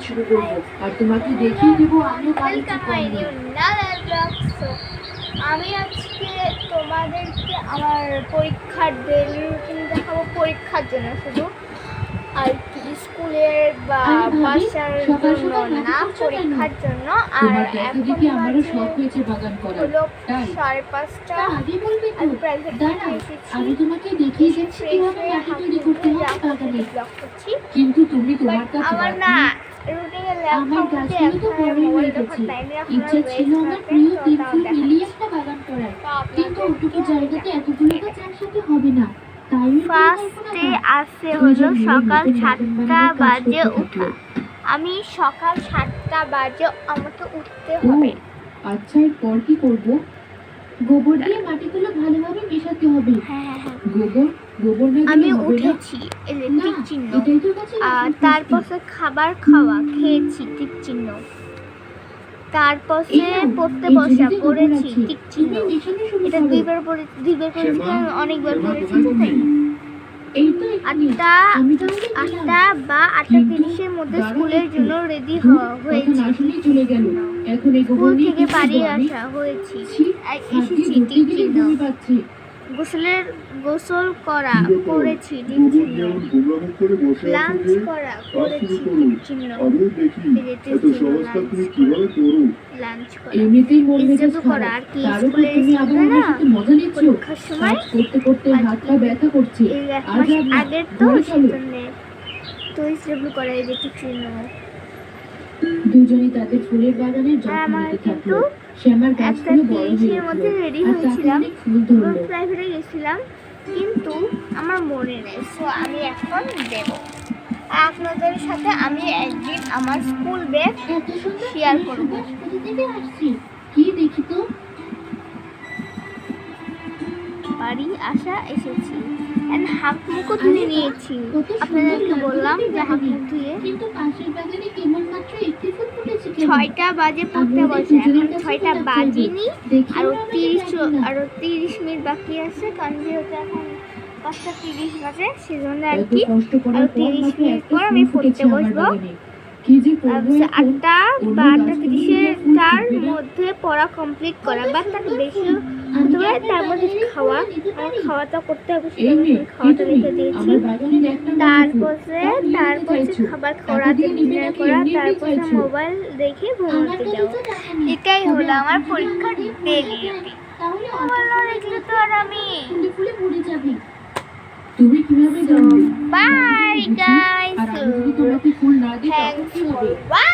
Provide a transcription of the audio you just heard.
শুরু করবো আর তোমাকে দেখিয়ে দেবো আমিও কাজ আমি আজকে তোমাদেরকে আমার পরীক্ষার ডেইলি রুটিন দেখাবো, পরীক্ষার জন্য শুধু, আর কি স্কুলের বা বাসার জন্য না, পরীক্ষার জন্য। আর এখন হলো 5:30। আমি প্রাইভেট থেকে এসেছি, আমি তোমাকে দেখিয়ে দিচ্ছি কিভাবে মাটি তৈরি করতে হয় বাগানে। কিন্তু তুমি তোমার কাজ আমার না রুটিনে লেখা হচ্ছে, এখন মোবাইল দেখার টাইমে ইচ্ছা ছিল আমার প্রিয় তিনটি মিলিয়ে একটা বাগান করার, কিন্তু ওটুকু জায়গাতে এতগুলো গাছ একসাথে হবে না। তাই ফার্স্টে আসে হলো সকাল 7টা বাজে ওঠা। আমি সকাল 7টা বাজে আমাকে উঠতে হবে। আচ্ছা, এরপর কি করব? গোবর দিয়ে মাটিগুলো ভালোভাবে মেশাতে হবে। হ্যাঁ, গোবর না আমি দিলে হবে না। উঠেছি, টিক চিহ্ন। এটাই তো গাছের আর আসল তারপর খাবার খাওয়া, খেয়েছি, টিক চিহ্ন। তারপর পড়তে বসা, পড়েছি, টিক চিহ্ন। এটা দুইবার করেছি, অনেকবার করেছি। আটটা বা 8:30-এর মধ্যে স্কুলের জন্য রেডি হয়েছি। স্কুল থেকে বাড়ি আসা হয়েছি, এসেছি, টিক চিহ্ন। গোসল করা, করেছি, টিক চিহ্ন। লাঞ্চ করা, করেছি, টিক চিহ্ন। লাঞ্চ করা, ইস্তেদু করা। আর কি স্কুলে না পরীক্ষার সময় এই 1 মাস আগের তো সেজন্য তো ইস্তেদু করা, এই যে টিক চিহ্ন। দুজনেই তাদের ফুলের বাগানের যত্ন নিতে থাকলো। শ্যামার গাছগুলো বড় হয়ে উঠলো রেডি আর তাতে হয়েছিলাম, অনেক ফুল ধরলো। প্রাইভেটে গেছিলাম, কিন্তু আমার মনে নেই। সো আমি এখন দেব আপনাদের সাথে। আমি একদিন আমার স্কুল ব্যাগ শেয়ার করব। কি দেখি তো, বাড়ি আসা এসেছি, হাত মুখও ধুয়ে নিয়েছি। আপনাদেরকে বললাম যে হাত মুখ ধুয়ে। কিন্তু পাশের বাগানে কেবল মাত্র একটি ফুল ফুটেছে। 6টা বাজে পড়তে বসে, এখন 6টা বাজেনি, আরো 30 মিনিট বাকি আছে, কারণ যেহেতু এখন 5:30 বাজে, সেজন্য আর কি আরো 30 মিনিট পর আমি পড়তে বসবো। 8টা বা 8:30-টার মধ্যে পড়া কমপ্লিট করা, বা তার বেশি হতে পারে। তার মধ্যে খাওয়াটা করতে হবে, খাওয়াটা রেখে দিয়েছি। তারপরে খাবার খাওয়া, ডিনার করা, তারপরে মোবাইল দেখে ঘুমাতে যাও। এটাই হলো আমার পরীক্ষার ডেইলি রুটিন। মোবাইল না দেখলে তো আর আমি তুমি কিভাবে জানবে? Bye guys, thanks for